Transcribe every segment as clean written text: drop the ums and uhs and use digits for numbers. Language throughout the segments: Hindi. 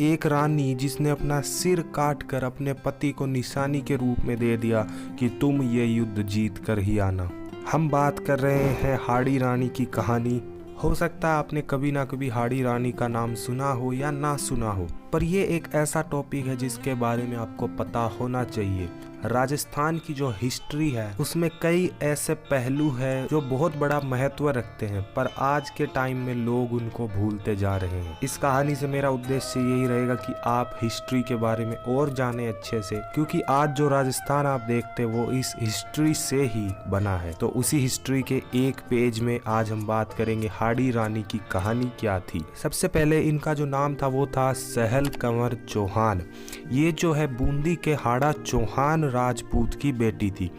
एक रानी जिसने अपना सिर काट कर अपने पति को निशानी के रूप में दे दिया कि तुम ये युद्ध जीत कर ही आना। हम बात कर रहे हैं हाड़ी रानी की कहानी। हो सकता है आपने कभी ना कभी हाड़ी रानी का नाम सुना हो या ना सुना हो, पर ये एक ऐसा टॉपिक है जिसके बारे में आपको पता होना चाहिए। राजस्थान की जो हिस्ट्री है उसमें कई ऐसे पहलू हैं जो बहुत बड़ा महत्व रखते हैं, पर आज के टाइम में लोग उनको भूलते जा रहे हैं। इस कहानी से मेरा उद्देश्य यही रहेगा कि आप हिस्ट्री के बारे में और जाने अच्छे से, क्योंकि आज जो राजस्थान आप देखते हैं वो इस हिस्ट्री से ही बना है। तो उसी हिस्ट्री के एक पेज में आज हम बात करेंगे हाड़ी रानी की कहानी क्या थी। सबसे पहले इनका जो नाम था वो था सहल कंवर चौहान। ये जो है बूंदी के हाड़ा चौहान राजपूत की बेटी थी।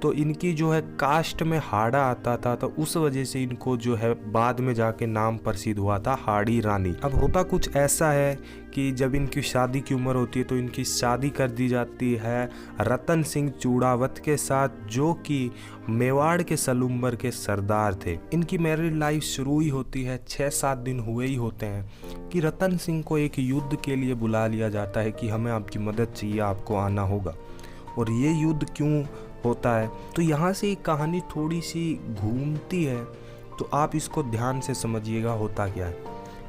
तो इनकी जो है कास्ट में हाड़ा आता था, तो उस वजह से इनको जो है बाद में जाके नाम प्रसिद्ध हुआ था हाड़ी रानी। अब होता कुछ ऐसा है कि जब इनकी शादी की उम्र होती है तो इनकी शादी कर दी जाती है रतन सिंह चूड़ावत के साथ, जो कि मेवाड़ के सलूम्बर के सरदार थे। इनकी मैरिड लाइफ शुरू ही होती है, 6-7 दिन हुए ही होते हैं कि रतन सिंह को एक युद्ध के लिए बुला लिया जाता है कि हमें आपकी मदद चाहिए, आपको आना होगा। और ये युद्ध क्यों होता है, तो यहाँ से एक कहानी थोड़ी सी घूमती है, तो आप इसको ध्यान से समझिएगा होता क्या है।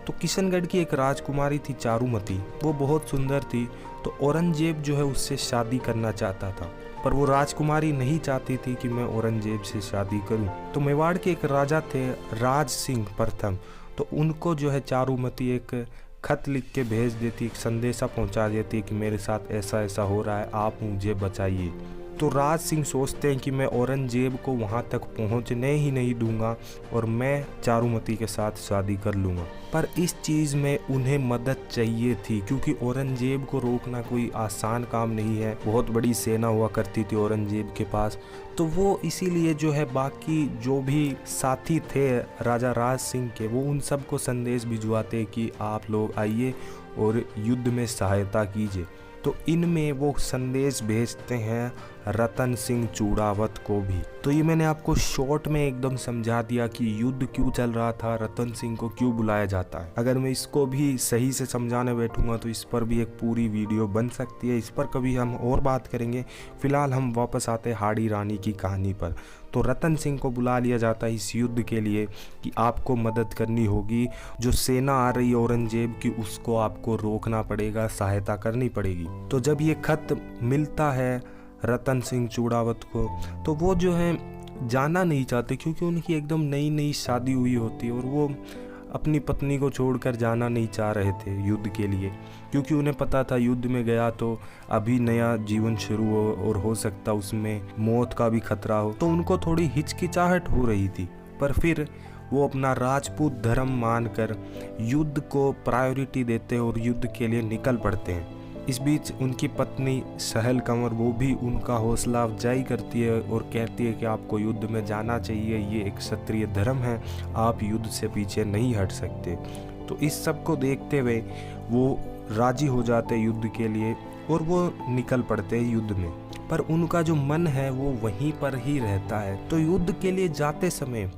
तो किशनगढ़ की एक राजकुमारी थी चारुमती, वो बहुत सुंदर थी। तो औरंगजेब जो है उससे शादी करना चाहता था, पर वो राजकुमारी नहीं चाहती थी कि मैं औरंगजेब से शादी करूं। तो मेवाड़ के एक राजा थे राज सिंह प्रथम, तो उनको जो है चारुमती एक खत लिख के भेज देती, एक संदेशा पहुंचा देती कि मेरे साथ ऐसा ऐसा हो रहा है, आप मुझे बचाइए। तो राज सिंह सोचते हैं कि मैं औरंगजेब को वहां तक पहुंचने ही नहीं दूंगा और मैं चारुमती के साथ शादी कर लूँगा। पर इस चीज़ में उन्हें मदद चाहिए थी, क्योंकि औरंगजेब को रोकना कोई आसान काम नहीं है। बहुत बड़ी सेना हुआ करती थी औरंगजेब के पास। तो वो इसीलिए जो है बाकी जो भी साथी थे राजा राज सिंह के, वो उन सबको संदेश भिजवाते कि आप लोग आइए और युद्ध में सहायता कीजिए। तो इनमें वो संदेश भेजते हैं रतन सिंह चूड़ावत को भी। तो ये मैंने आपको शॉर्ट में एकदम समझा दिया कि युद्ध क्यों चल रहा था, रतन सिंह को क्यों बुलाया जाता है। अगर मैं इसको भी सही से समझाने बैठूंगा तो इस पर भी एक पूरी वीडियो बन सकती है, इस पर कभी हम और बात करेंगे। फिलहाल हम वापस आते हैं हाड़ी रानी की कहानी पर। तो रतन सिंह को बुला लिया जाता है इस युद्ध के लिए कि आपको मदद करनी होगी, जो सेना आ रही है औरंगजेब की उसको आपको रोकना पड़ेगा, सहायता करनी पड़ेगी। तो जब ये खत मिलता है रतन सिंह चूड़ावत को, तो वो जो है जाना नहीं चाहते, क्योंकि उनकी एकदम नई नई शादी हुई होती है और वो अपनी पत्नी को छोड़कर जाना नहीं चाह रहे थे युद्ध के लिए, क्योंकि उन्हें पता था युद्ध में गया तो अभी नया जीवन शुरू हो और हो सकता उसमें मौत का भी खतरा हो। तो उनको थोड़ी हिचकिचाहट हो रही थी, पर फिर वो अपना राजपूत धर्म मानकर युद्ध को प्रायोरिटी देते और युद्ध के लिए निकल पड़ते हैं। इस बीच उनकी पत्नी सहल कंवर वो भी उनका हौसला अफजाई करती है और कहती है कि आपको युद्ध में जाना चाहिए, ये एक क्षत्रिय धर्म है, आप युद्ध से पीछे नहीं हट सकते। तो इस सब को देखते हुए वो राजी हो जाते हैं युद्ध के लिए और वो निकल पड़ते हैं युद्ध में। पर उनका जो मन है वो वहीं पर ही रहता है। तो युद्ध के लिए जाते समय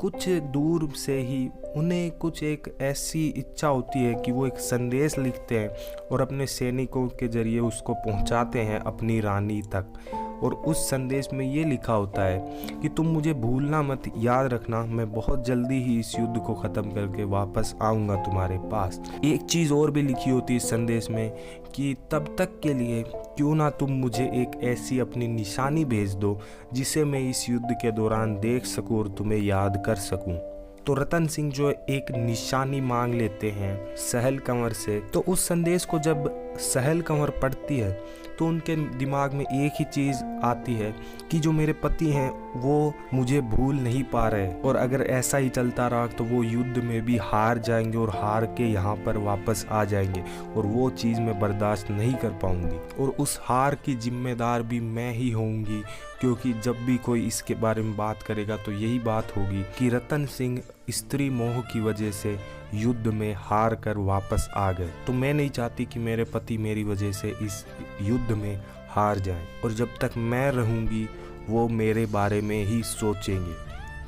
कुछ दूर से ही उन्हें कुछ एक ऐसी इच्छा होती है कि वो एक संदेश लिखते हैं और अपने सैनिकों के जरिए उसको पहुंचाते हैं अपनी रानी तक। और उस संदेश में ये लिखा होता है कि तुम मुझे भूलना मत, याद रखना मैं बहुत जल्दी ही इस युद्ध को ख़त्म करके वापस आऊँगा तुम्हारे पास। एक चीज़ और भी लिखी होती है इस संदेश में कि तब तक के लिए क्यों ना तुम मुझे एक ऐसी अपनी निशानी भेज दो जिसे मैं इस युद्ध के दौरान देख सकूं और तुम्हें याद कर सकूं। तो रतन सिंह जो एक निशानी मांग लेते हैं सहल कंवर से। तो उस संदेश को जब सहल कंवर पढ़ती है तो उनके दिमाग में एक ही चीज़ आती है कि जो मेरे पति हैं वो मुझे भूल नहीं पा रहे, और अगर ऐसा ही चलता रहा तो वो युद्ध में भी हार जाएंगे और हार के यहाँ पर वापस आ जाएंगे, और वो चीज़ मैं बर्दाश्त नहीं कर पाऊंगी और उस हार की जिम्मेदार भी मैं ही होंगी, क्योंकि जब भी कोई इसके बारे में बात करेगा तो यही बात होगी कि रतन सिंह स्त्री मोह की वजह से युद्ध में हार कर वापस आ गए। तो मैं नहीं चाहती कि मेरे पति मेरी वजह से इस युद्ध में हार जाएं, और जब तक मैं रहूंगी वो मेरे बारे में ही सोचेंगे।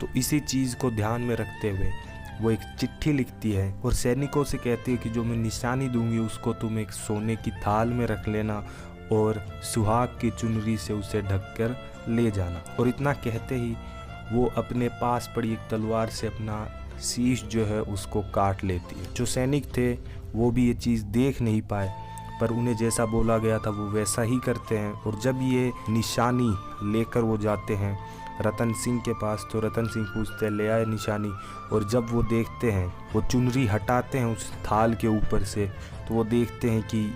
तो इसी चीज़ को ध्यान में रखते हुए वो एक चिट्ठी लिखती है और सैनिकों से कहती है कि जो मैं निशानी दूंगी उसको तुम एक सोने की थाल में रख लेना और सुहाग की चुनरी से उसे ढककर ले जाना। और इतना कहते ही वो अपने पास पड़ी एक तलवार से अपना शीश जो है उसको काट लेती है। जो सैनिक थे वो भी ये चीज़ देख नहीं पाए, पर उन्हें जैसा बोला गया था वो वैसा ही करते हैं। और जब ये निशानी लेकर वो जाते हैं रतन सिंह के पास, तो रतन सिंह पूछते हैं ले आए निशानी। और जब वो देखते हैं, वो चुनरी हटाते हैं उस थाल के ऊपर से, तो वो देखते हैं कि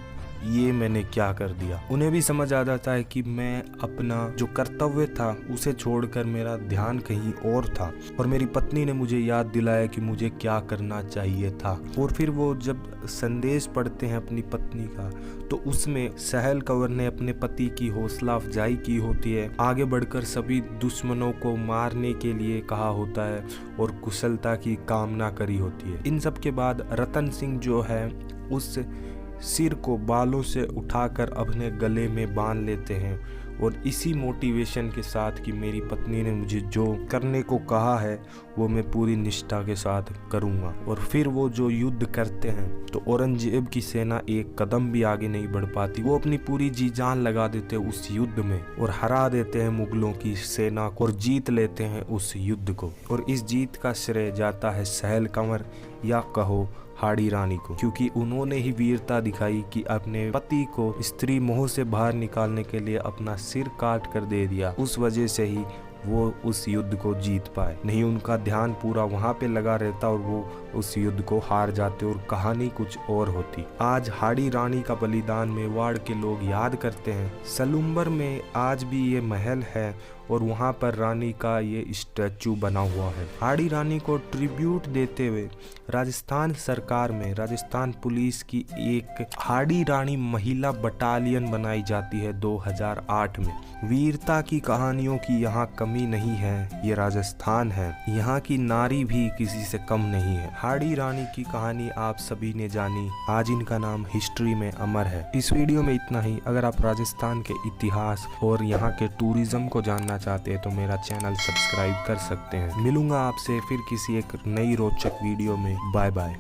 ये मैंने क्या कर दिया। उन्हें भी समझ आ जाता है कि मैं अपना जो कर्तव्य था उसे छोड़कर मेरा ध्यान कहीं और था और मेरी पत्नी ने मुझे याद दिलाया कि मुझे क्या करना चाहिए था। और फिर वो जब संदेश पढ़ते हैं अपनी पत्नी का, तो उसमें सहल कंवर ने अपने पति की हौसला अफजाई की होती है, आगे बढ़कर सभी दुश्मनों को मारने के लिए कहा होता है और कुशलता की कामना करी होती है। इन सब के बाद रतन सिंह जो है उस सिर को बालों से उठाकर अपने गले में बांध लेते हैं और इसी मोटिवेशन के साथ कि मेरी पत्नी ने मुझे जो करने को कहा है वो मैं पूरी निष्ठा के साथ करूँगा। और फिर वो जो युद्ध करते हैं तो औरंगजेब की सेना एक कदम भी आगे नहीं बढ़ पाती। वो अपनी पूरी जी जान लगा देते हैं उस युद्ध में और हरा देते हैं मुगलों की सेना को और जीत लेते हैं उस युद्ध को। और इस जीत का श्रेय जाता है सहल कंवर या कहो हाड़ी रानी को, क्योंकि उन्होंने ही वीरता दिखाई कि अपने पति को स्त्री मोह से बाहर निकालने के लिए अपना सिर काट कर दे दिया। उस वजह से ही वो उस युद्ध को जीत पाए, नहीं उनका ध्यान पूरा वहां पे लगा रहता और वो उस युद्ध को हार जाते और कहानी कुछ और होती। आज हाड़ी रानी का बलिदान मेवाड़ के लोग याद करते हैं। सलुम्बर में आज भी ये महल है और वहाँ पर रानी का ये स्टैचू बना हुआ है। हाड़ी रानी को ट्रिब्यूट देते हुए राजस्थान सरकार में राजस्थान पुलिस की एक हाड़ी रानी महिला बटालियन बनाई जाती है 2008 में। वीरता की कहानियों की यहाँ कमी नहीं है, ये राजस्थान है, यहाँ की नारी भी किसी से कम नहीं है। हाड़ी रानी की कहानी आप सभी ने जानी, आज इनका नाम हिस्ट्री में अमर है। इस वीडियो में इतना ही। अगर आप राजस्थान के इतिहास और यहाँ के टूरिज्म को जानना चाहते हैं तो मेरा चैनल सब्सक्राइब कर सकते हैं। मिलूंगा आपसे फिर किसी एक नई रोचक वीडियो में। Bye bye.